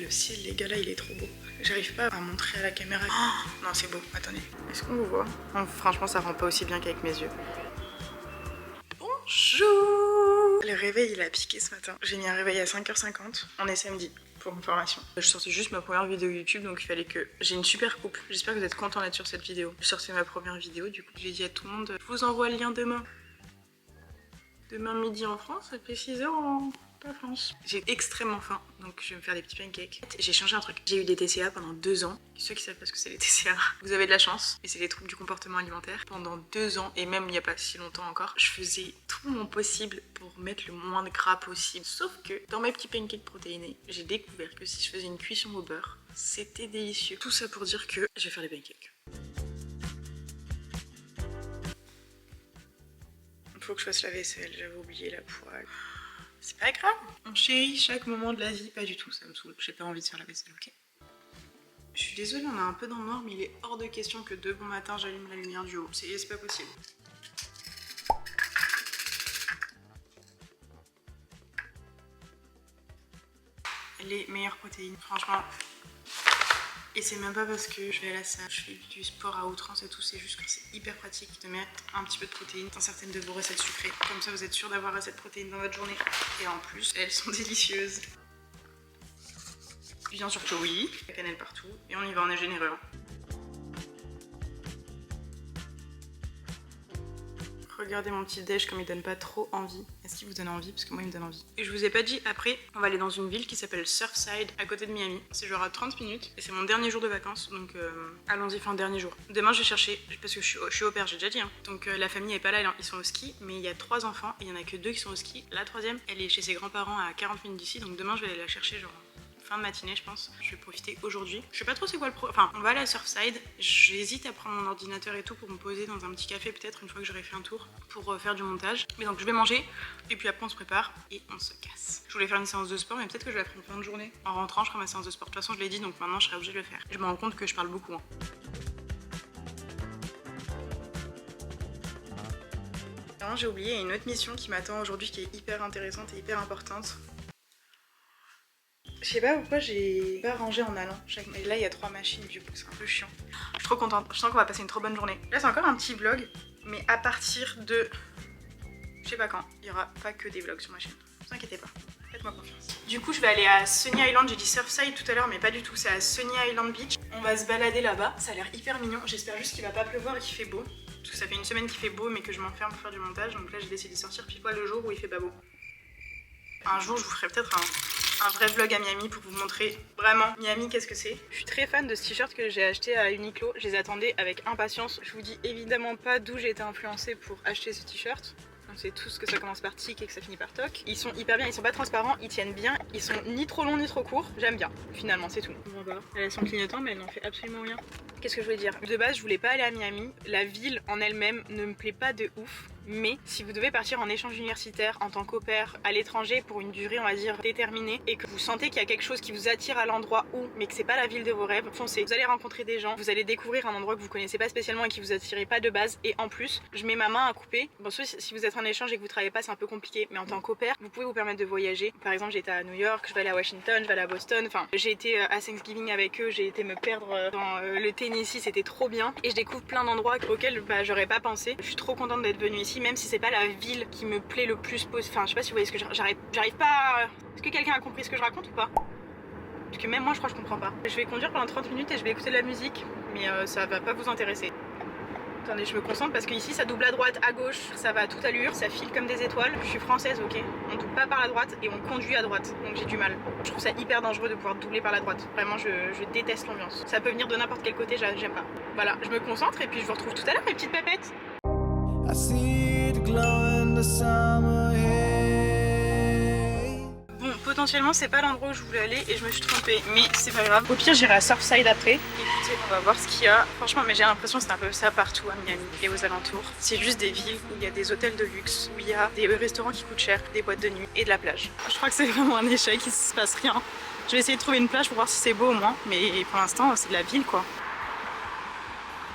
Le ciel, les gars, là, il est trop beau. J'arrive pas à montrer à la caméra. Oh, non, c'est beau. Attendez. Est-ce qu'on vous voit? Non, franchement, ça rend pas aussi bien qu'avec mes yeux. Bonjour! Le réveil, il a piqué ce matin. J'ai mis un réveil à 5h50. On est samedi. Pour information. Je sortais juste ma première vidéo YouTube, donc il fallait que... J'ai une super coupe. J'espère que vous êtes contents d'être sur cette vidéo. Je sortais ma première vidéo, du coup j'ai dit à tout le monde, je vous envoie le lien demain. Demain midi en France, ça fait 6h en... pas France. J'ai extrêmement faim, donc je vais me faire des petits pancakes. J'ai changé un truc. J'ai eu des TCA pendant 2 ans. Ceux qui savent pas ce que c'est les TCA, vous avez de la chance. Et c'est les troubles du comportement alimentaire. Pendant 2 ans, et même il n'y a pas si longtemps encore, je faisais tout mon possible pour mettre le moins de gras possible. Sauf que dans mes petits pancakes protéinés, j'ai découvert que si je faisais une cuisson au beurre, c'était délicieux. Tout ça pour dire que je vais faire des pancakes. Faut que je fasse la vaisselle, j'avais oublié la poêle. C'est pas grave, on chérit chaque moment de la vie, pas du tout, ça me saoule. J'ai pas envie de faire la vaisselle, ok? Je suis désolée, on est un peu dans le noir, mais il est hors de question que de bon matin j'allume la lumière du haut. C'est pas possible. Les meilleures protéines, franchement. Et c'est même pas parce que je vais à la salle, je fais du sport à outrance et tout, c'est juste que c'est hyper pratique de mettre un petit peu de protéines dans certaines de vos recettes sucrées. Comme ça vous êtes sûr d'avoir assez de protéines dans votre journée. Et en plus, elles sont délicieuses. Bien sûr que oui, la cannelle partout, et on y va, on est généreux. Regardez mon petit déj comme il donne pas trop envie. Est-ce qu'il vous donne envie? Parce que moi il me donne envie. Et je vous ai pas dit, après on va aller dans une ville qui s'appelle Surfside à côté de Miami. C'est genre à 30 minutes et c'est mon dernier jour de vacances, donc allons-y, enfin dernier jour. Demain je vais chercher, parce que je suis au père, j'ai déjà dit hein. Donc la famille est pas là, ils sont au ski, mais il y a 3 enfants et il y en a que 2 qui sont au ski. La troisième, elle est chez ses grands-parents à 40 minutes d'ici, donc demain je vais aller la chercher genre fin de matinée je pense. Je vais profiter aujourd'hui. Je sais pas trop c'est quoi le enfin on va aller à Surfside. J'hésite à prendre mon ordinateur et tout pour me poser dans un petit café peut-être une fois que j'aurai fait un tour pour faire du montage. Mais donc je vais manger et puis après on se prépare et on se casse. Je voulais faire une séance de sport mais peut-être que je vais la faire en fin de journée. En rentrant je ferai ma séance de sport. De toute façon je l'ai dit donc maintenant je serai obligée de le faire. Je me rends compte que je parle beaucoup hein. Alors j'ai oublié une autre mission qui m'attend aujourd'hui qui est hyper intéressante et hyper importante. Je sais pas pourquoi j'ai pas rangé en allant. Et là il y a 3 machines du coup c'est un peu chiant. Je suis trop contente, je sens qu'on va passer une trop bonne journée. Là c'est encore un petit vlog, mais à partir de... je sais pas quand, il y aura pas que des vlogs sur ma chaîne. Ne vous inquiétez pas, faites-moi confiance. Du coup je vais aller à Sunny Island, j'ai dit Surfside tout à l'heure mais pas du tout, c'est à Sunny Island Beach. On va se balader là-bas, ça a l'air hyper mignon. J'espère juste qu'il va pas pleuvoir et qu'il fait beau. Parce que ça fait une semaine qu'il fait beau mais que je m'enferme pour faire du montage. Donc là j'ai décidé de sortir pile poil le jour où il fait pas beau. Un jour je vous ferai peut-être un vrai vlog à Miami pour vous montrer vraiment Miami qu'est-ce que c'est. Je suis très fan de ce t-shirt que j'ai acheté à Uniqlo, je les attendais avec impatience. Je vous dis évidemment pas d'où j'ai été influencée pour acheter ce t-shirt. On sait tous que ça commence par tic et que ça finit par toc. Ils sont hyper bien, ils sont pas transparents, ils tiennent bien, ils sont ni trop longs ni trop courts. J'aime bien, finalement c'est tout. On va voir. Elles sont clignotants mais elles n'en fait absolument rien. Qu'est-ce que je voulais dire? De base je voulais pas aller à Miami, la ville en elle-même ne me plaît pas de ouf. Mais si vous devez partir en échange universitaire en tant qu'au pair à l'étranger pour une durée on va dire déterminée et que vous sentez qu'il y a quelque chose qui vous attire à l'endroit où mais que c'est pas la ville de vos rêves, foncez. Vous allez rencontrer des gens, vous allez découvrir un endroit que vous connaissez pas spécialement et qui vous attirait pas de base et en plus je mets ma main à couper. Bon si vous êtes en échange et que vous travaillez pas c'est un peu compliqué mais en tant qu'au pair vous pouvez vous permettre de voyager. Par exemple j'ai été à New York, je vais aller à Washington, je vais aller à Boston, enfin j'ai été à Thanksgiving avec eux, j'ai été me perdre dans le Tennessee, c'était trop bien et je découvre plein d'endroits auxquels j'aurais pas pensé. Je suis trop contente d'être venue ici même si c'est pas la ville qui me plaît le plus, enfin je sais pas si vous voyez ce que j'arrive pas à... Est-ce que quelqu'un a compris ce que je raconte ou pas? Parce que même moi je crois que je comprends pas. Je vais conduire pendant 30 minutes et je vais écouter de la musique mais ça va pas vous intéresser. Attendez je me concentre parce que ici ça double à droite, à gauche, ça va à toute allure, ça file comme des étoiles. Je suis française ok, on double pas par la droite et on conduit à droite donc j'ai du mal. Je trouve ça hyper dangereux de pouvoir doubler par la droite. Vraiment je déteste l'ambiance. Ça peut venir de n'importe quel côté, j'aime pas. Voilà, je me concentre et puis je vous retrouve tout à l'heure mes petites pépettes. Bon, potentiellement c'est pas l'endroit où je voulais aller et je me suis trompée, mais c'est pas grave. Au pire j'irai à Surfside après. Écoutez, on va voir ce qu'il y a. Franchement, mais j'ai l'impression que c'est un peu ça partout à Miami et aux alentours. C'est juste des villes où il y a des hôtels de luxe, où il y a des restaurants qui coûtent cher, des boîtes de nuit et de la plage. Je crois que c'est vraiment un échec, il se passe rien. Je vais essayer de trouver une plage pour voir si c'est beau au moins, mais pour l'instant c'est de la ville quoi.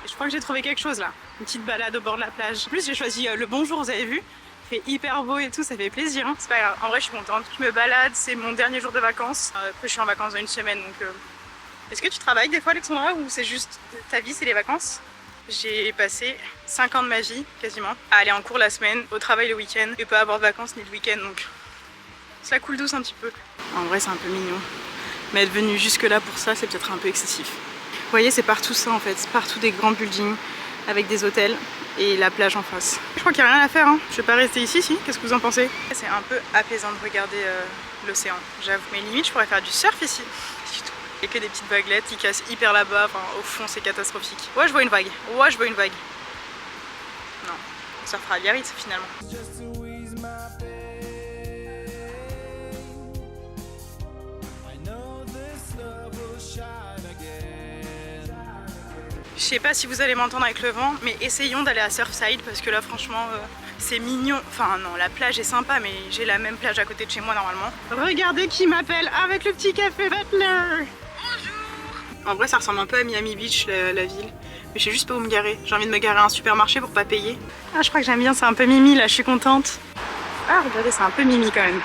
Et je crois que j'ai trouvé quelque chose là. Une petite balade au bord de la plage. En plus j'ai choisi le bon jour, vous avez vu. Il fait hyper beau et tout, ça fait plaisir. Hein. C'est pas grave. En vrai, je suis contente. Je me balade, c'est mon dernier jour de vacances. Après, je suis en vacances dans une semaine, donc... Est-ce que tu travailles des fois, Alexandra, ou c'est juste ta vie, c'est les vacances? J'ai passé 5 ans de ma vie, quasiment, à aller en cours la semaine, au travail le week-end, et pas avoir de vacances ni de week-end, donc ça coule douce un petit peu. En vrai, c'est un peu mignon. Mais être venu jusque là pour ça, c'est peut-être un peu excessif. Vous voyez, c'est partout ça en fait, c'est partout des grands buildings avec des hôtels et la plage en face. Je crois qu'il n'y a rien à faire, hein. Je vais pas rester ici, si? Qu'est-ce que vous en pensez? C'est un peu apaisant de regarder l'océan, j'avoue. Mais limite, je pourrais faire du surf ici. Et que des petites vaguelettes qui cassent hyper là-bas, enfin, au fond c'est catastrophique. Ouais, je vois une vague, ouais, je vois une vague. Non, on surfera à Biarritz finalement. Je sais pas si vous allez m'entendre avec le vent, mais essayons d'aller à Surfside parce que là franchement c'est mignon. Enfin non, la plage est sympa, mais j'ai la même plage à côté de chez moi normalement. Regardez qui m'appelle avec le petit café Butler. En vrai ça ressemble un peu à Miami Beach la ville, mais je sais juste pas où me garer. J'ai envie de me garer à un supermarché pour pas payer. Ah je crois que j'aime bien, c'est un peu mimi là, je suis contente. Ah regardez, c'est un peu mimi quand même.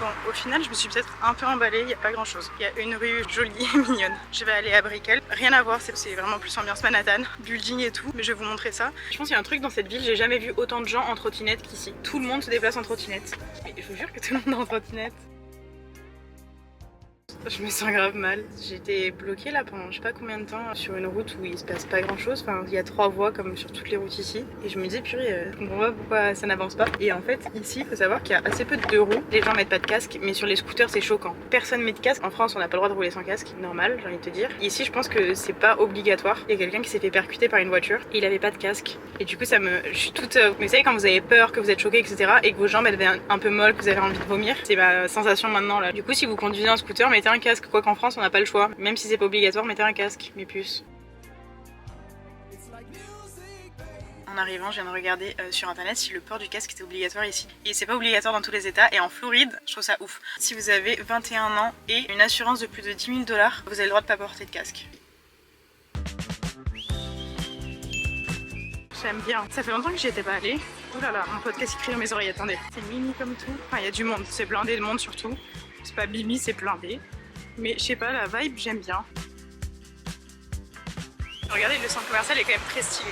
Bon, au final, je me suis peut-être un peu emballée, il n'y a pas grand chose. Il y a une rue jolie et mignonne. Je vais aller à Brickell. Rien à voir, c'est vraiment plus ambiance Manhattan, building et tout, mais je vais vous montrer ça. Je pense qu'il y a un truc dans cette ville, j'ai jamais vu autant de gens en trottinette qu'ici. Tout le monde se déplace en trottinette. Mais je vous jure que tout le monde est en trottinette. Je me sens grave mal. J'étais bloquée là pendant je sais pas combien de temps sur une route où il se passe pas grand chose. Enfin, il y a 3 voies comme sur toutes les routes ici. Et je me disais, purée, je comprends pas pourquoi ça n'avance pas. Et en fait, ici, il faut savoir qu'il y a assez peu de 2 roues. Les gens mettent pas de casque, mais sur les scooters, c'est choquant. Personne met de casque. En France, on n'a pas le droit de rouler sans casque. Normal, j'ai envie de te dire. Et ici, je pense que c'est pas obligatoire. Il y a quelqu'un qui s'est fait percuter par une voiture et il avait pas de casque. Et du coup, je suis toute. Mais vous savez, quand vous avez peur, que vous êtes choqué, etc. et que vos jambes elles deviennent un peu molles, que vous avez envie de vomir, c'est ma sensation maintenant là. Du coup, si vous conduisez un scooter, mettez un casque. Quoi qu'en France, on n'a pas le choix. Même si c'est pas obligatoire, mettez un casque, mes puces. En arrivant, je viens de regarder sur internet si le port du casque était obligatoire ici. Et c'est pas obligatoire dans tous les états. Et en Floride, je trouve ça ouf. Si vous avez 21 ans et une assurance de plus de 10 000 $, vous avez le droit de pas porter de casque. J'aime bien. Ça fait longtemps que j'y étais pas allée. Oh là là, mon podcast il crie dans mes oreilles, attendez. C'est mimi comme tout. Enfin, il y a du monde, c'est blindé de monde surtout. C'est pas mimi, c'est blindé. Mais je sais pas, la vibe, j'aime bien. Regardez, le centre commercial est quand même très stylé.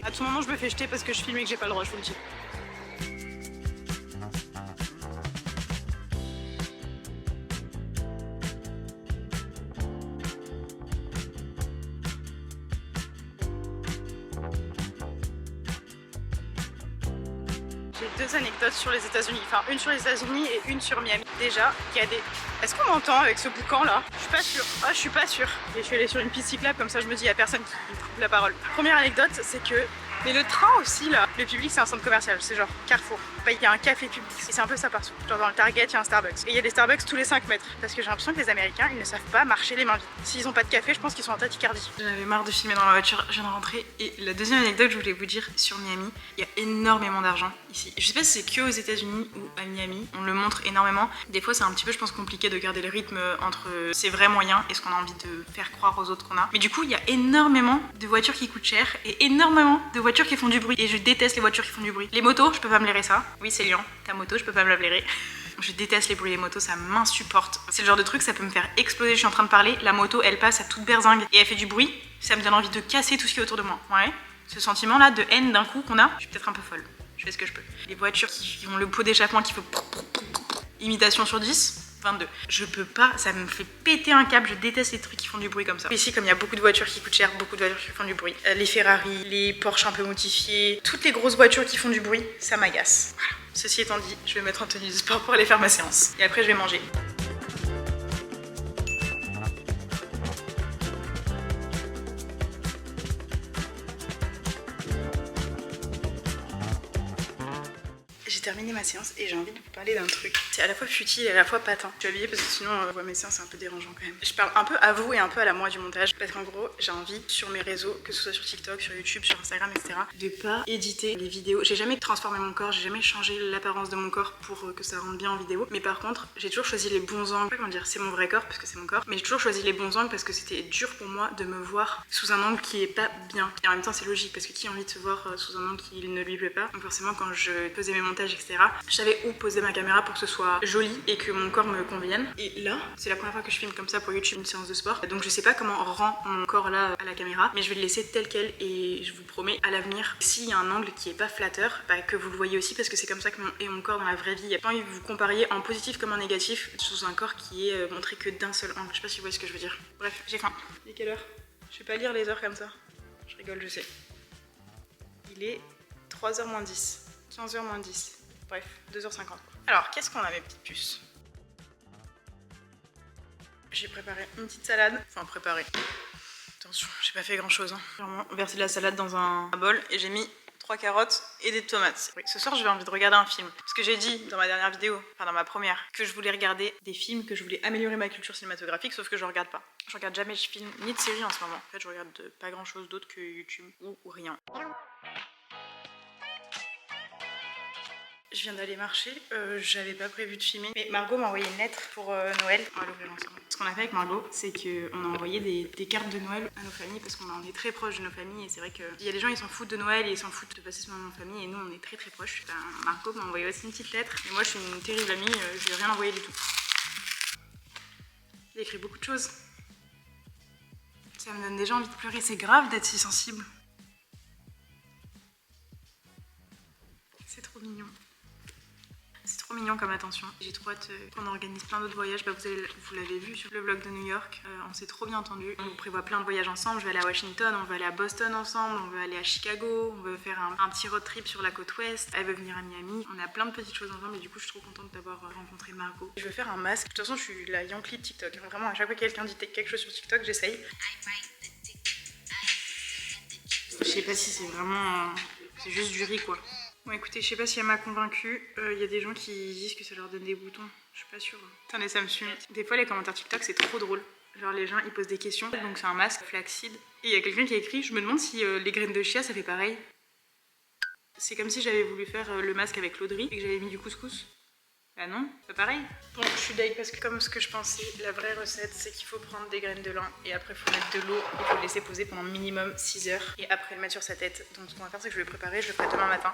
À tout moment, je me fais jeter parce que je filme et que j'ai pas le droit, je vous le dis. J'ai 2 anecdotes sur les États-Unis, enfin une sur les États-Unis et une sur Miami. Déjà, il y a des... Est-ce qu'on m'entend avec ce boucan là? Je suis pas sûre. Ah, je suis pas sûre. Et je suis allée sur une piste cyclable, comme ça je me dis, il y a personne qui me coupe la parole. Première anecdote, c'est que... Mais le train aussi là, le public c'est un centre commercial, c'est genre Carrefour. Il y a un café public et c'est un peu ça partout. Genre dans le Target, il y a un Starbucks. Et il y a des Starbucks tous les 5 mètres. Parce que j'ai l'impression que les Américains, ils ne savent pas marcher les mains vides. S'ils ont pas de café, je pense qu'ils sont en tachycardie. J'en avais marre de filmer dans la voiture, je viens de rentrer. Et la deuxième anecdote que je voulais vous dire sur Miami, il y a énormément d'argent ici. Je sais pas si c'est que aux États-Unis ou à Miami, on le montre énormément. Des fois c'est un petit peu, je pense, compliqué de garder le rythme entre ses vrais moyens et ce qu'on a envie de faire croire aux autres qu'on a. Mais du coup, il y a énormément de voitures qui coûtent cher et énormément de voitures qui font du bruit. Et je déteste les voitures qui font du bruit. Les motos, je peux pas me blairer ça. Oui, c'est Lyon, ta moto, je peux pas me la blairer. Je déteste les bruits des motos, ça m'insupporte. C'est le genre de truc, ça peut me faire exploser. Je suis en train de parler, la moto, elle passe à toute berzingue et elle fait du bruit. Ça me donne envie de casser tout ce qui est autour de moi. Ouais. Ce sentiment-là de haine d'un coup qu'on a, je suis peut-être un peu folle. Je fais ce que je peux. Les voitures qui ont le pot d'échappement qui fait... Imitation sur 10. 22. Je peux pas, ça me fait péter un câble, je déteste les trucs qui font du bruit comme ça. Ici, comme il y a beaucoup de voitures qui coûtent cher, beaucoup de voitures qui font du bruit, les Ferrari, les Porsche un peu modifiés, toutes les grosses voitures qui font du bruit, ça m'agace. Voilà. Ceci étant dit, je vais me mettre en tenue de sport pour aller faire ma séance. Et après, je vais manger. J'ai terminé ma séance et j'ai envie de vous parler d'un truc. C'est à la fois futile et à la fois patin. Je suis habillée parce que sinon, on voit mes séances, c'est un peu dérangeant quand même. Je parle un peu à vous et un peu à la moi du montage parce qu'en gros, j'ai envie sur mes réseaux, que ce soit sur TikTok, sur YouTube, sur Instagram, etc., de pas éditer les vidéos. J'ai jamais transformé mon corps, j'ai jamais changé l'apparence de mon corps pour que ça rentre bien en vidéo. Mais par contre, j'ai toujours choisi les bons angles. Je sais pas comment dire, c'est mon vrai corps parce que c'est mon corps. Mais j'ai toujours choisi les bons angles parce que c'était dur pour moi de me voir sous un angle qui est pas bien. Et en même temps, c'est logique parce que qui a envie de se voir sous un angle qui ne lui plaît pas. Donc forcément, quand je faisais mes montages, etc., je savais où poser ma caméra pour que ce soit joli et que mon corps me convienne. Et là, c'est la première fois que je filme comme ça pour YouTube une séance de sport. Donc je sais pas comment rend mon corps là à la caméra, mais je vais le laisser tel quel et je vous promets à l'avenir, s'il y a un angle qui est pas flatteur, bah, que vous le voyez aussi parce que c'est comme ça que est mon corps dans la vraie vie. Il y a pas envie de vous compariez en positif comme en négatif sous un corps qui est montré que d'un seul angle. Je sais pas si vous voyez ce que je veux dire. Bref, j'ai faim. Il est quelle heure? Je vais pas lire les heures comme ça. Je rigole, je sais. Il est 3h moins 10. 15h moins 10. Bref, 2h50. Alors, qu'est-ce qu'on a mes petites puces? J'ai préparé une petite salade. Enfin, préparé. Attention, j'ai pas fait grand chose. Hein. J'ai vraiment versé de la salade dans un bol et j'ai mis 3 carottes et des tomates. Oui, ce soir, j'ai envie de regarder un film. Parce que j'ai dit dans ma dernière vidéo, enfin dans ma première, que je voulais regarder des films, que je voulais améliorer ma culture cinématographique, sauf que je regarde pas. Je regarde jamais de films ni de séries en ce moment. En fait, je regarde pas grand chose d'autre que YouTube ou rien. Je viens d'aller marcher, j'avais pas prévu de filmer, mais Margot m'a envoyé une lettre pour Noël. On va l'ouvrir ensemble. Ce qu'on a fait avec Margot, c'est qu'on a envoyé des cartes de Noël à nos familles parce qu'on est très proches de nos familles et c'est vrai qu'il y a des gens ils s'en foutent de Noël et ils s'en foutent de passer ce moment en famille et nous on est très très proches. Ben, Margot m'a envoyé aussi une petite lettre et moi je suis une terrible amie, je lui ai rien envoyé du tout. Il a écrit beaucoup de choses. Ça me donne déjà envie de pleurer, c'est grave d'être si sensible. C'est trop mignon. C'est trop mignon comme attention. J'ai trop hâte qu'on organise plein d'autres voyages. Bah, vous l'avez vu sur le vlog de New York. On s'est trop bien entendu. On prévoit plein de voyages ensemble. Je vais aller à Washington, on va aller à Boston ensemble, on va aller à Chicago, on veut faire un petit road trip sur la côte ouest. Elle veut venir à Miami. On a plein de petites choses ensemble et du coup je suis trop contente d'avoir rencontré Margot. Je veux faire un masque. De toute façon je suis la Yankee de TikTok. Vraiment à chaque fois que quelqu'un dit quelque chose sur TikTok, j'essaye. Je sais pas si c'est vraiment... c'est juste du riz quoi. Bon écoutez, je sais pas si elle m'a convaincue, y a des gens qui disent que ça leur donne des boutons, je suis pas sûre. Attendez, ça me suit. Des fois les commentaires TikTok c'est trop drôle. Genre les gens ils posent des questions, donc c'est un masque flaxseed. Et il y a quelqu'un qui a écrit, je me demande si les graines de chia ça fait pareil. C'est comme si j'avais voulu faire le masque avec l'eau de riz et que j'avais mis du couscous. Bah non, c'est pas pareil. Bon, je suis deg parce que comme ce que je pensais, la vraie recette c'est qu'il faut prendre des graines de lin et après il faut mettre de l'eau, il faut le laisser poser pendant minimum 6 heures et après le mettre sur sa tête. Donc ce qu'on va faire c'est que je vais le préparer, je le ferai demain matin.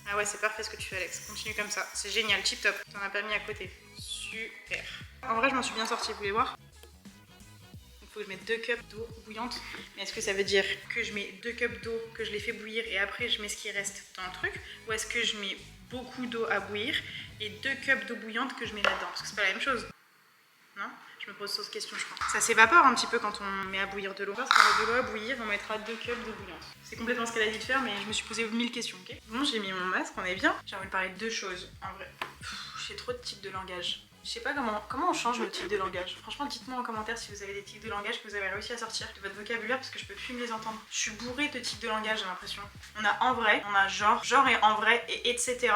Ah ouais, c'est parfait ce que tu fais Alex, continue comme ça, c'est génial, tip top, t'en as pas mis à côté, super. En vrai je m'en suis bien sortie, vous voulez voir? Il faut que je mette 2 cups d'eau bouillante, mais est-ce que ça veut dire que je mets 2 cups d'eau, que je les fais bouillir et après je mets ce qui reste dans le truc? Ou est-ce que je mets beaucoup d'eau à bouillir et 2 cups d'eau bouillante que je mets là-dedans? Parce que c'est pas la même chose, non? Je me pose cette question, je crois. Ça s'évapore un petit peu quand on met à bouillir de l'eau. Parce qu'on met de l'eau à bouillir, on mettra 2 cups d'eau bouillante. C'est complètement ce qu'elle a dit de faire, mais je me suis posé 1000 questions, ok? Bon, j'ai mis mon masque, on est bien. J'ai envie de parler de 2 choses, en vrai. J'ai trop de tics de langage. Je sais pas comment on change nos tics de langage. Franchement, dites-moi en commentaire si vous avez des tics de langage que vous avez réussi à sortir de votre vocabulaire parce que je peux plus me les entendre. Je suis bourrée de tics de langage, j'ai l'impression. On a en vrai, on a genre et en vrai et etc.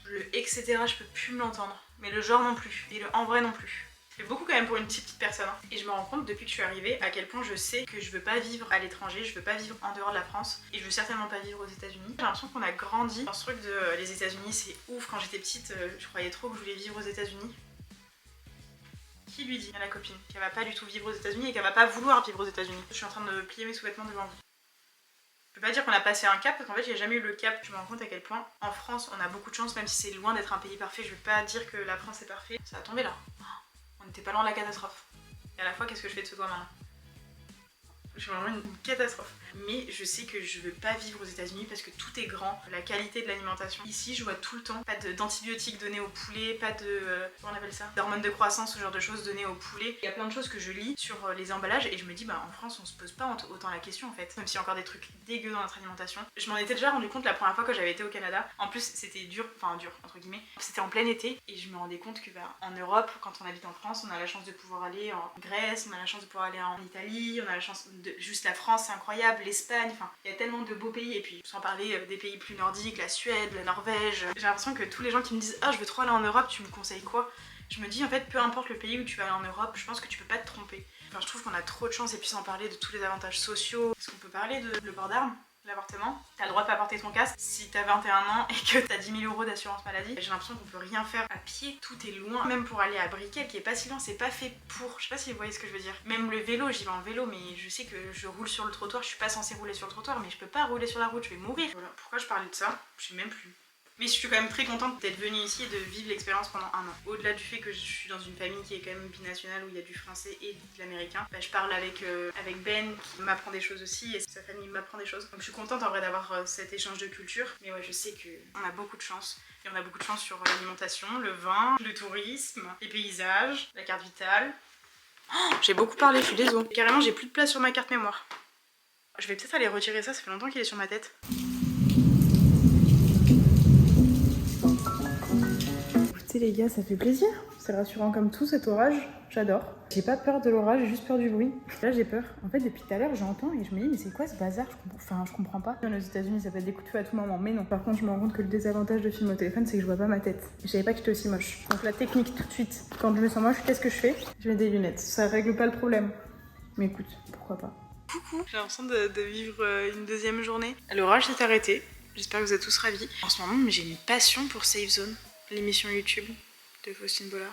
Le etc, je peux plus me l'entendre. Mais le genre non plus. Et le en vrai non plus. C'est beaucoup quand même pour une petite personne. Hein. Et je me rends compte depuis que je suis arrivée à quel point je sais que je veux pas vivre à l'étranger, je veux pas vivre en dehors de la France et je veux certainement pas vivre aux États-Unis. J'ai l'impression qu'on a grandi dans ce truc de les États-Unis c'est ouf. Quand j'étais petite, je croyais trop que je voulais vivre aux États-Unis. Qui lui dit à la copine qu'elle va pas du tout vivre aux États-Unis et qu'elle va pas vouloir vivre aux États-Unis? Je suis en train de plier mes sous-vêtements devant vous. Je peux pas dire qu'on a passé un cap parce qu'en fait j'ai jamais eu le cap. Je me rends compte à quel point en France on a beaucoup de chance, même si c'est loin d'être un pays parfait. Je veux pas dire que la France est parfait. Ça va tomber là. On n'était pas loin de la catastrophe. Et à la fois, qu'est-ce que je fais de ce doigt maintenant? Je suis vraiment une catastrophe. Mais je sais que je veux pas vivre aux États-Unis parce que tout est grand. La qualité de l'alimentation. Ici, je vois tout le temps pas d'antibiotiques donnés au poulet, pas de... comment on appelle ça? D'hormones de croissance, ce genre de choses données au poulet. Il y a plein de choses que je lis sur les emballages et je me dis, bah en France, on se pose pas autant la question en fait. Même s'il y a encore des trucs dégueux dans notre alimentation. Je m'en étais déjà rendu compte la première fois que j'avais été au Canada. En plus, c'était dur, enfin dur, entre guillemets. C'était en plein été et je me rendais compte que bah, en Europe, quand on habite en France, on a la chance de pouvoir aller en Grèce, on a la chance de pouvoir aller en Italie, on a la chance juste la France c'est incroyable, l'Espagne, enfin il y a tellement de beaux pays, et puis sans parler des pays plus nordiques, la Suède, la Norvège. J'ai l'impression que tous les gens qui me disent ah je veux trop aller en Europe, tu me conseilles quoi? Je me dis en fait peu importe le pays où tu vas aller en Europe, je pense que tu peux pas te tromper. Enfin je trouve qu'on a trop de chance, et puis sans parler de tous les avantages sociaux. Est-ce qu'on peut parler de le port d'armes? L'avortement, t'as le droit de pas porter ton casque si t'as 21 ans et que t'as 10 000 € d'assurance maladie. J'ai l'impression qu'on peut rien faire à pied, tout est loin. Même pour aller à Briquet, qui est pas si loin, c'est pas fait pour. Je sais pas si vous voyez ce que je veux dire. Même le vélo, j'y vais en vélo, mais je sais que je roule sur le trottoir. Je suis pas censée rouler sur le trottoir, mais je peux pas rouler sur la route, je vais mourir. Voilà, pourquoi je parlais de ça? Je sais même plus. Mais je suis quand même très contente d'être venue ici et de vivre l'expérience pendant un an. Au-delà du fait que je suis dans une famille qui est quand même binationale où il y a du français et de l'américain, bah, je parle avec Ben qui m'apprend des choses aussi et sa famille m'apprend des choses. Donc je suis contente en vrai d'avoir cet échange de culture. Mais ouais, je sais qu'on a beaucoup de chance. Et on a beaucoup de chance sur l'alimentation, le vin, le tourisme, les paysages, la carte vitale. Oh, j'ai beaucoup parlé, je suis désolée. Carrément, j'ai plus de place sur ma carte mémoire. Je vais peut-être aller retirer ça, ça fait longtemps qu'il est sur ma tête. Les gars, ça fait plaisir, c'est rassurant comme tout cet orage, j'adore. J'ai pas peur de l'orage, j'ai juste peur du bruit. Là j'ai peur. En fait depuis tout à l'heure j'entends et je me dis mais c'est quoi ce bazar, je comprends pas. Aux États-Unis ça peut être des coups de feu à tout moment, mais non. Par contre je me rends compte que le désavantage de filmer au téléphone c'est que je vois pas ma tête. Je savais pas que j'étais aussi moche. Donc la technique tout de suite, quand je me sens moche, qu'est-ce que je fais? Je mets des lunettes, ça règle pas le problème. Mais écoute, pourquoi pas. Coucou, j'ai l'impression de vivre une deuxième journée. L'orage s'est arrêté, j'espère que vous êtes tous ravis. En ce moment j'ai une passion pour Safe Zone. L'émission YouTube de Faustine Bollard.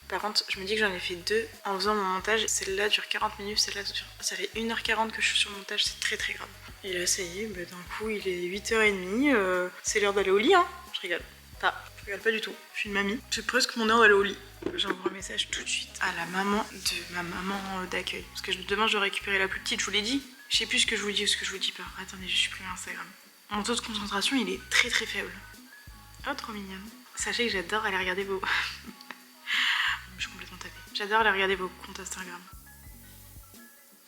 Par contre, je me dis que j'en ai fait deux en faisant mon montage. Celle-là dure 40 minutes, celle-là dure... Ça fait 1h40 que je suis sur le montage, c'est très très grave. Et là, ça y est, bah, d'un coup, il est 8h30, c'est l'heure d'aller au lit, hein. Je rigole. Enfin, je rigole pas du tout. Je suis une mamie. C'est presque mon heure d'aller au lit. J'envoie un message tout de suite à la maman de ma maman d'accueil. Parce que demain, je dois récupérer la plus petite, je vous l'ai dit. Je sais plus ce que je vous dis ou ce que je vous dis pas. Attendez, je supprime Instagram. Mon taux de concentration, il est très très faible. Oh, trop mignonne. Sachez que j'adore aller regarder vos... Je suis complètement tapée. J'adore aller regarder vos comptes Instagram.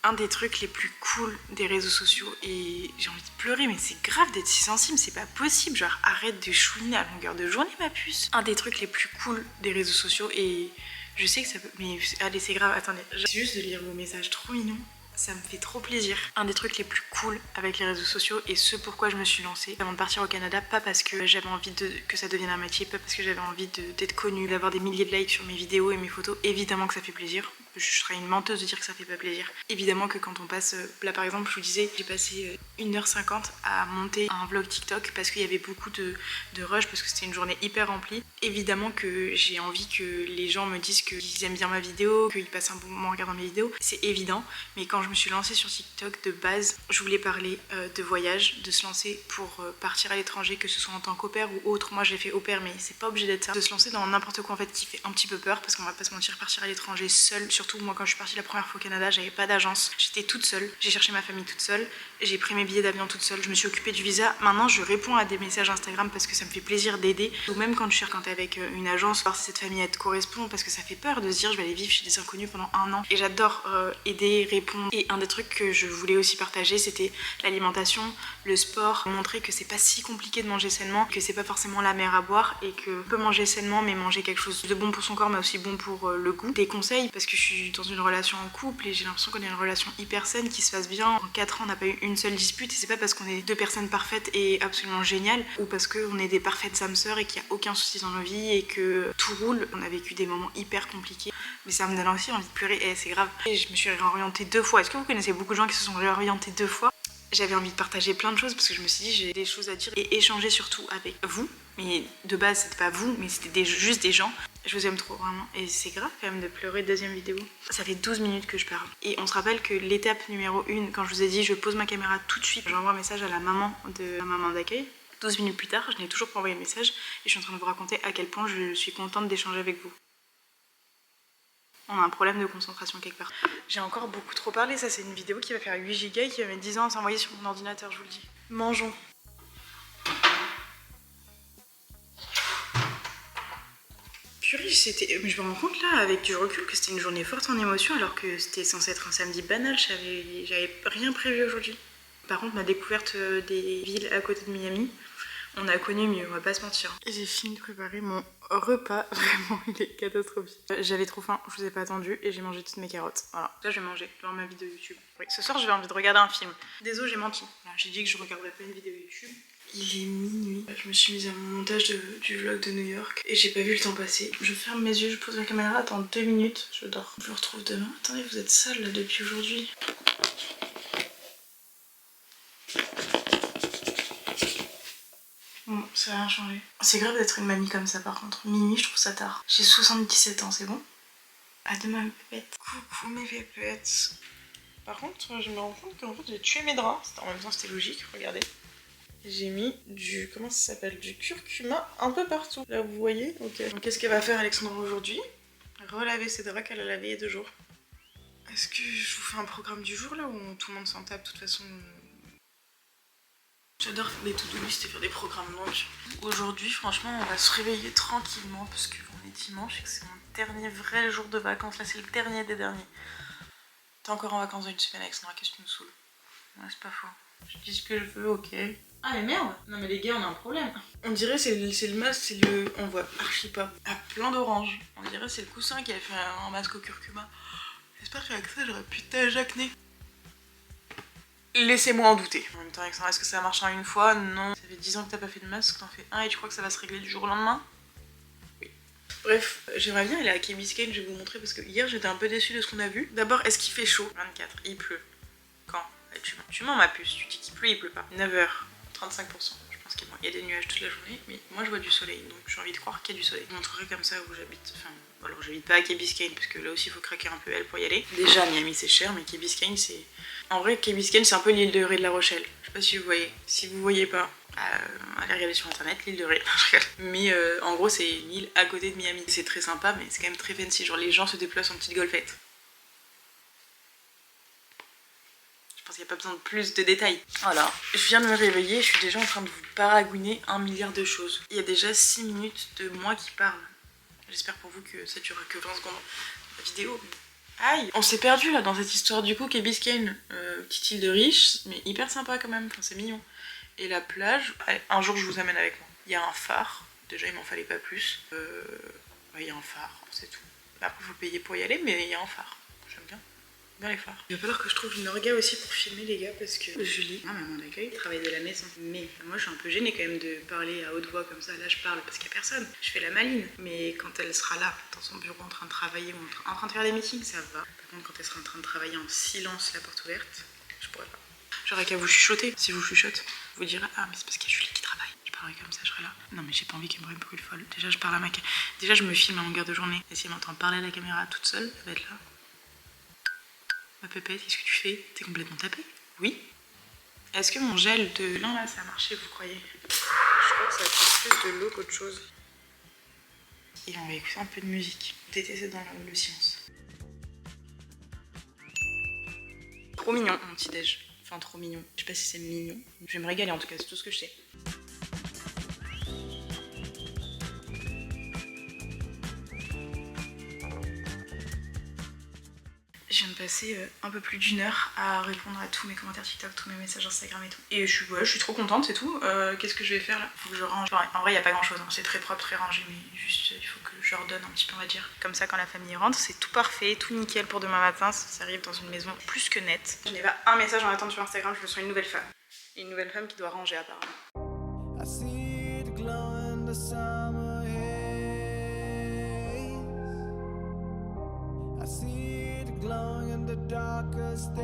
Un des trucs les plus cool des réseaux sociaux, et j'ai envie de pleurer, mais c'est grave d'être si sensible, c'est pas possible. Genre, arrête de chouiner à longueur de journée, ma puce. Un des trucs les plus cool des réseaux sociaux, et je sais que ça peut... Mais allez, c'est grave, attendez. C'est juste de lire vos messages trop mignons. Ça me fait trop plaisir. Un des trucs les plus cool avec les réseaux sociaux et ce pourquoi je me suis lancée avant de partir au Canada, pas parce que j'avais envie que ça devienne un métier, pas parce que j'avais envie d'être connue, d'avoir des milliers de likes sur mes vidéos et mes photos. Évidemment que ça fait plaisir. Je serais une menteuse de dire que ça fait pas plaisir. Évidemment que quand on passe... Là par exemple, je vous disais, j'ai passé 1h50 à monter un vlog TikTok parce qu'il y avait beaucoup de rush, parce que c'était une journée hyper remplie. Évidemment que j'ai envie que les gens me disent qu'ils aiment bien ma vidéo, qu'ils passent un bon moment en regardant mes vidéos. C'est évident, mais quand je me suis lancée sur TikTok, de base, je voulais parler de voyage, de se lancer pour partir à l'étranger, que ce soit en tant qu'au pair ou autre. Moi j'ai fait au pair, mais c'est pas obligé d'être ça. De se lancer dans n'importe quoi en fait qui fait un petit peu peur, parce qu'on va pas se mentir, partir à l'étranger seule, surtout moi quand je suis partie la première fois au Canada, j'avais pas d'agence, j'étais toute seule, j'ai cherché ma famille toute seule, j'ai pris mes billets d'avion toute seule, je me suis occupée du visa. Maintenant je réponds à des messages Instagram parce que ça me fait plaisir d'aider, ou même quand t'es avec une agence, voir si cette famille elle te correspond, parce que ça fait peur de se dire je vais aller vivre chez des inconnus pendant un an. Et j'adore aider, répondre. Et un des trucs que je voulais aussi partager, c'était l'alimentation, le sport, montrer que c'est pas si compliqué de manger sainement, que c'est pas forcément la mer à boire, et que on peut manger sainement mais manger quelque chose de bon pour son corps mais aussi bon pour le goût. Des conseils, parce que je suis dans une relation en couple et j'ai l'impression qu'on a une relation hyper saine qui se passe bien. En 4 ans on n'a pas eu une seule dispute, et c'est pas parce qu'on est deux personnes parfaites et absolument géniales, ou parce qu'on est des parfaites âmes sœurs et qu'il n'y a aucun souci dans nos vies et que tout roule. On a vécu des moments hyper compliqués, mais ça me donne aussi envie de pleurer, et c'est grave. Et je me suis réorientée 2 fois. Est-ce que vous connaissez beaucoup de gens qui se sont réorientés 2 fois? J'avais envie de partager plein de choses parce que je me suis dit j'ai des choses à dire et échanger surtout avec vous. Mais de base c'était pas vous, mais c'était juste des gens. Je vous aime trop vraiment, et c'est grave quand même de pleurer. Deuxième vidéo. Ça fait 12 minutes que je parle. Et on se rappelle que l'étape numéro 1, quand je vous ai dit je pose ma caméra tout de suite, j'envoie un message à la maman de ma maman d'accueil. 12 minutes plus tard, je n'ai toujours pas envoyé le message et je suis en train de vous raconter à quel point je suis contente d'échanger avec vous. On a un problème de concentration quelque part. J'ai encore beaucoup trop parlé, ça c'est une vidéo qui va faire 8 Go et qui va mettre 10 ans à s'envoyer sur mon ordinateur, je vous le dis. Mangeons. Purée, mais je me rends compte là, avec du recul, que c'était une journée forte en émotions alors que c'était censé être un samedi banal, j'avais rien prévu aujourd'hui. Par contre, ma découverte des villes à côté de Miami, On a connu mieux, on va pas se mentir. J'ai fini de préparer mon repas, vraiment il est catastrophique. J'avais trop faim, je vous ai pas attendu et j'ai mangé toutes mes carottes. Voilà, ça je vais manger dans ma vidéo YouTube. Oui, ce soir j'avais envie de regarder un film. Désolé, j'ai menti. J'ai dit que je regarderais pas une vidéo YouTube. Il est minuit. Je me suis mise à mon montage du vlog de New York et j'ai pas vu le temps passer. Je ferme mes yeux, je pose la caméra, attends 2 minutes, je dors. Je vous retrouve demain. Attendez, vous êtes sale là depuis aujourd'hui. Bon, ça n'a rien changé. C'est grave d'être une mamie comme ça par contre. Minuit, je trouve ça tard. J'ai 77 ans, c'est bon? À demain mes pépettes. Coucou mes pépettes. Par contre, je me rends compte qu'en fait j'ai tué mes draps. En même temps c'était logique, regardez. J'ai mis du, comment ça s'appelle, du curcuma un peu partout. Là vous voyez, ok. Donc qu'est-ce qu'elle va faire Alexandra aujourd'hui? Relaver ses draps qu'elle a lavés il y a 2 jours. Est-ce que je vous fais un programme du jour là où tout le monde s'en tape de toute façon? J'adore faire des to-do list et faire des programmes longs. Aujourd'hui, franchement, on va se réveiller tranquillement parce qu'on est dimanche et que c'est mon dernier vrai jour de vacances. Là, c'est le dernier des derniers. T'es encore en vacances dans une semaine, Alexandra, qu'est-ce que tu me saoules? Ouais, c'est pas faux. Je dis ce que je veux, ok. Ah, mais merde! Non, mais les gars, on a un problème. On dirait c'est le masque, c'est le. On voit archi pas. À plein d'orange. On dirait c'est le coussin qui a fait un masque au curcuma. J'espère qu'avec ça, j'aurais pu t'éjacner. Laissez-moi en douter. En même temps, Alexandra, est-ce que ça marche en une fois? Non. Ça fait 10 ans que t'as pas fait de masque, t'en fais un et tu crois que ça va se régler du jour au lendemain? Oui. Bref, j'aimerais bien aller à Key Biscayne, je vais vous montrer parce que hier j'étais un peu déçue de ce qu'on a vu. D'abord, est-ce qu'il fait chaud? 24, il pleut. Quand? Tu mens ma puce, tu dis qu'il pleut, il pleut pas. 9h, 35%. Je pense qu'il y a des nuages toute la journée, mais moi je vois du soleil, donc j'ai envie de croire qu'il y a du soleil. Je vous montrerai comme ça où j'habite. Enfin, alors j'habite pas à Key Biscayne parce que là aussi il faut craquer un peu elle pour y aller. Déjà, Miami c'est cher, mais Key Biscayne c'est. En vrai, Key Biscayne, c'est un peu l'île de Ré de La Rochelle. Je sais pas si vous voyez. Si vous voyez pas, allez regarder sur internet, l'île de Ré. Mais en gros, c'est une île à côté de Miami. C'est très sympa, mais c'est quand même très fancy. Genre, les gens se déplacent en petite golfette. Je pense qu'il n'y a pas besoin de plus de détails. Voilà. Je viens de me réveiller, je suis déjà en train de vous paragouiner 1 milliard de choses. Il y a déjà 6 minutes de moi qui parle. J'espère pour vous que ça durera que 20 secondes la vidéo. Aïe! On s'est perdu là dans cette histoire du coup, Key Biscayne, petite île de riches, mais hyper sympa quand même, enfin, c'est mignon. Et la plage, allez, un jour je vous amène avec moi. Il y a un phare, déjà il m'en fallait pas plus. Il y a un phare, c'est tout. Après il faut payer pour y aller, mais il y a un phare. J'aime bien. Bien les phares. Il va falloir que je trouve une orga aussi pour filmer les gars parce que Julie, ma maman d'accueil, travaille de la maison. Mais moi je suis un peu gênée quand même de parler à haute voix comme ça. Là je parle parce qu'il n'y a personne. Je fais la maline. Mais quand elle sera là, dans son bureau en train de travailler ou en train de faire des meetings, ça va. Par contre quand elle sera en train de travailler en silence, la porte ouverte, je pourrais pas. J'aurais qu'à vous chuchoter. Si vous chuchote, vous direz ah mais c'est parce qu'il y a Julie qui travaille. Je parlerai comme ça, je serai là. Non mais j'ai pas envie qu'elle me brûle folle. Déjà je parle à Déjà je me filme à longueur de journée. Et si elle m'entend parler à la caméra toute seule, elle va être là. Ma pépette, qu'est-ce que tu fais? T'es complètement tapée? Oui. Est-ce que mon gel de lin là ça a marché, vous croyez? Je crois que ça a fait plus de l'eau qu'autre chose. Et on va écouter un peu de musique. TTC dans le silence. Trop mignon mon petit déj. Enfin trop mignon. Je sais pas si c'est mignon. Je vais me régaler en tout cas, c'est tout ce que je sais. Je viens de passer un peu plus d'1 heure à répondre à tous mes commentaires TikTok, tous mes messages Instagram et tout. Et je suis trop contente, c'est tout. Qu'est-ce que je vais faire là? Faut que je range. En vrai, il n'y a pas grand chose, hein. C'est très propre, très rangé, mais juste il faut que je redonne un petit peu, on va dire. Comme ça, quand la famille rentre, c'est tout parfait, tout nickel pour demain matin. Ça arrive dans une maison plus que nette. Je n'ai pas un message en attente sur Instagram, je me sens une nouvelle femme. Une nouvelle femme qui doit ranger apparemment. Glowing in the darkest days,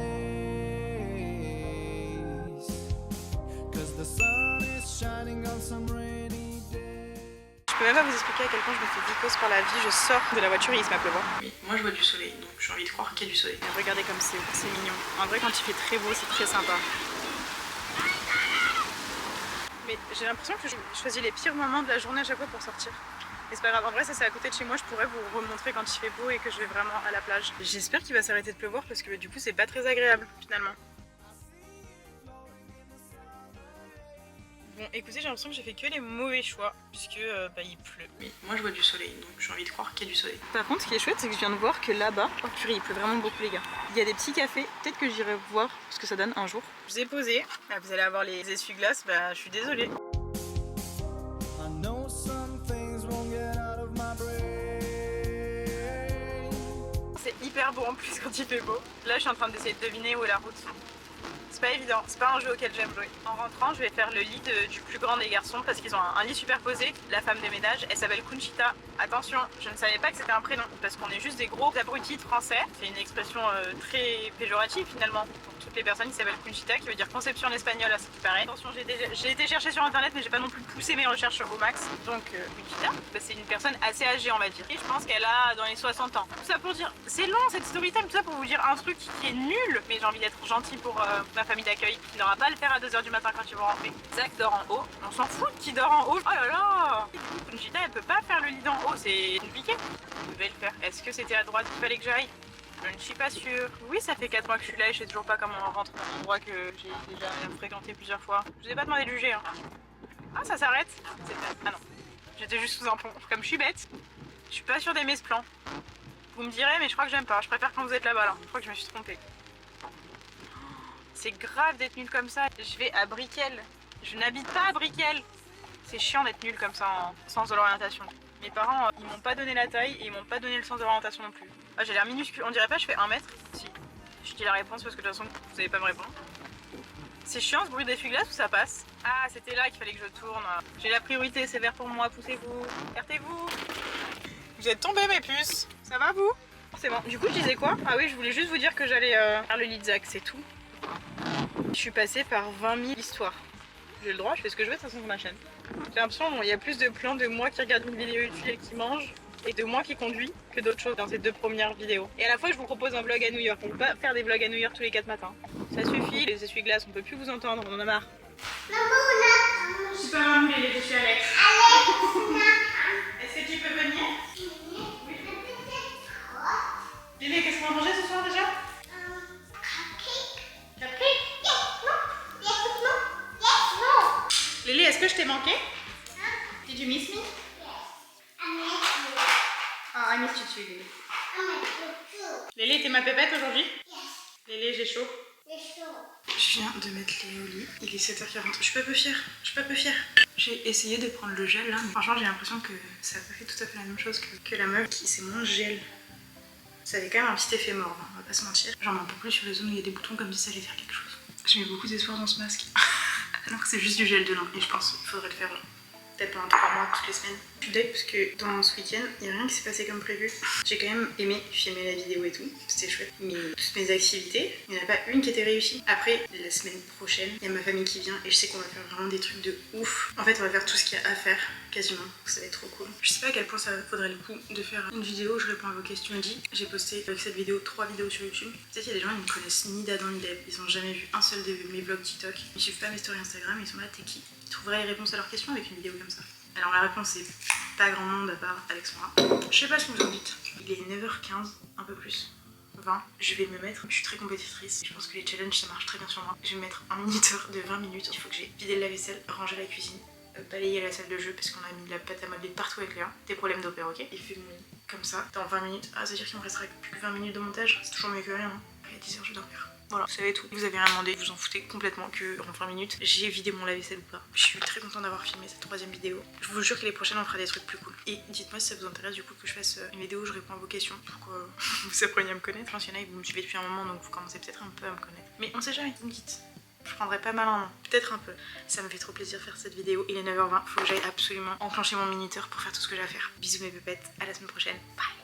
'cause the sun is shining on some rainy day. Je peux même pas vous expliquer à quel point je me fais vicose par la vie. Je sors de la voiture et il se met à pleuvoir. Oui, moi je vois du soleil, donc j'ai envie de croire qu'il y a du soleil. Et regardez comme c'est mignon. En vrai, quand il fait très beau, c'est très sympa. Mais j'ai l'impression que je choisis les pires moments de la journée à chaque fois pour sortir. Et c'est pas grave, en vrai ça c'est à côté de chez moi, je pourrais vous remontrer quand il fait beau et que je vais vraiment à la plage. J'espère qu'il va s'arrêter de pleuvoir parce que du coup c'est pas très agréable finalement. Bon écoutez, j'ai l'impression que j'ai fait que les mauvais choix puisque il pleut. Mais moi je vois du soleil, donc j'ai envie de croire qu'il y a du soleil. Par contre ce qui est chouette c'est que je viens de voir que là-bas, oh purée il pleut vraiment beaucoup les gars. Il y a des petits cafés, peut-être que j'irai voir ce que ça donne un jour. Je vous ai posé, là, vous allez avoir les essuie-glaces, je suis désolée. hyper beau en plus quand il fait beau. Là je suis en train d'essayer de deviner où est la route. C'est pas évident, c'est pas un jeu auquel j'aime jouer. En rentrant, je vais faire le lit du plus grand des garçons parce qu'ils ont un lit superposé. La femme de ménage, elle s'appelle Conchita. Attention, je ne savais pas que c'était un prénom parce qu'on est juste des gros abrutis de français. C'est une expression très péjorative finalement pour toutes les personnes qui s'appellent Conchita, qui veut dire conception en espagnol à ce qui paraît. Attention, j'ai été chercher sur internet mais j'ai pas non plus poussé mes recherches au max. Donc Conchita, bah, c'est une personne assez âgée on va dire. Et je pense qu'elle a dans les 60 ans. Tout ça pour dire, c'est long cette story time, tout ça pour vous dire un truc qui est nul. Mais j'ai envie d'être gentille pour ma famille d'accueil qui n'aura pas à le faire à 2 h du matin quand ils vont rentrer. Zach dort en haut, on s'en fout qui dort en haut. Oh là là! Conchita elle peut pas faire le lit d'en haut, c'est compliqué. Je vais le faire. Est-ce que c'était à droite qu'il fallait que j'aille? Je ne suis pas sûre. Oui, ça fait 4 mois que je suis là et je sais toujours pas comment on rentre dans un endroit que j'ai déjà fréquenté plusieurs fois. Je vous ai pas demandé de juger. Hein. Ah, ça s'arrête? Ah non, j'étais juste sous un pont. Comme je suis bête, je suis pas sûre d'aimer ce plan. Vous me direz, mais je crois que j'aime pas. Je préfère quand vous êtes là-bas là. Je crois que je me suis trompée. C'est grave d'être nul comme ça. Je vais à Brickell. Je n'habite pas à Brickell. C'est chiant d'être nul comme ça en sens de l'orientation. Mes parents, ils m'ont pas donné la taille et ils m'ont pas donné le sens de l'orientation non plus. Ah, j'ai l'air minuscule. On dirait pas que je fais 1 mètre. Si. Je dis la réponse parce que de toute façon, vous allez pas me répondre. C'est chiant ce bruit d'essuie-glace ou ça passe? Ah, c'était là qu'il fallait que je tourne. J'ai la priorité, c'est vert pour moi. Poussez-vous. Écartez-vous. Vous êtes tombés mes puces. Ça va vous? C'est bon. Du coup, je disais quoi? Ah oui, je voulais juste vous dire que j'allais faire le lit de Zach, c'est tout. Je suis passée par 20 000 histoires. J'ai le droit, je fais ce que je veux de toute façon sur ma chaîne. J'ai l'impression qu'il y a plus de plans de moi qui regarde une vidéo YouTube et qui mange et de moi qui conduit que d'autres choses dans ces 2 premières vidéos. Et à la fois je vous propose un vlog à New York. On peut pas faire des vlogs à New York tous les 4 matins. Ça suffit, les essuie-glaces, on peut plus vous entendre, on en a marre. Je suis pas maman, je suis Alex. Est-ce que tu peux venir? Oui. Lily, qu'est-ce qu'on va manger ce soir déjà? Lily, est-ce que je t'ai manqué? Did you miss me? Yes, I miss you. Ah, I missed you too, Lily. I miss you too. Lily, t'es ma pépette aujourd'hui? Yes, Lily, j'ai chaud. it's so. Je viens de mettre Léo au lit. Il est 7h40. Je suis pas peu fière. Je suis pas peu fière. J'ai essayé de prendre le gel là. Mais franchement, j'ai l'impression que ça a pas fait tout à fait la même chose que la meuf qui c'est moins gel. Ça avait quand même un petit effet mort, hein, on va pas se mentir. J'en mets un peu plus sur les zones où il y a des boutons comme si ça allait faire quelque chose. J'ai mis beaucoup d'espoir dans ce masque. Alors que c'est juste du gel de lin et je pense qu'il faudrait le faire peut-être pendant 3 mois, toutes les semaines. Je suis deg parce que dans ce week-end, il n'y a rien qui s'est passé comme prévu. J'ai quand même aimé filmer la vidéo et tout, c'était chouette. Mais toutes mes activités, il n'y en a pas une qui était réussie. Après, la semaine prochaine, il y a ma famille qui vient et je sais qu'on va faire vraiment des trucs de ouf. En fait, on va faire tout ce qu'il y a à faire, quasiment. Ça va être trop cool. Je sais pas à quel point ça vaudrait le coup de faire une vidéo où je réponds à vos questions. J'ai posté avec cette vidéo 3 vidéos sur YouTube. Peut-être qu'il y a des gens qui ne connaissent ni d'Adam ni d'Ève. Ils ont jamais vu un seul de mes vlogs TikTok. Ils suivent pas mes stories Instagram, ils sont là, t'es qui? Ils trouveraient les réponses à leurs questions avec une vidéo comme ça. Alors la réponse c'est pas grand monde à part Alexandra. Je sais pas ce que vous en dites. Il est 9h15, un peu plus. 20. Je vais me mettre, je suis très compétitrice. Je pense que les challenges ça marche très bien sur moi. Je vais me mettre un minuteur de 20 minutes. Il faut que j'ai vidé le lave-vaisselle, rangé la cuisine, balayer la salle de jeu parce qu'on a mis de la pâte à modeler partout avec Léa. Des problèmes d'opère, ok? Et fait mon lit comme ça dans 20 minutes. Ah, ça veut dire qu'il me restera plus que 20 minutes de montage. C'est toujours mieux que rien. Hein. Après, à 10h je vais dormir. Voilà, vous savez tout. Vous avez rien demandé, vous en foutez complètement que en 20 minutes j'ai vidé mon lave-vaisselle ou pas. Je suis très contente d'avoir filmé cette 3e vidéo. Je vous jure que les prochaines on fera des trucs plus cool. Et dites-moi si ça vous intéresse du coup que je fasse une vidéo où je réponds à vos questions pour que vous appreniez à me connaître. Je pense qu'il y en a qui vous me suivez depuis un moment donc vous commencez peut-être un peu à me connaître. Mais on sait jamais, vous me dites. Je prendrai pas mal en main, peut-être un peu. Ça me fait trop plaisir de faire cette vidéo. Il est 9h20, faut que j'aille absolument enclencher mon minuteur pour faire tout ce que j'ai à faire. Bisous mes pépettes, à la semaine prochaine. Bye.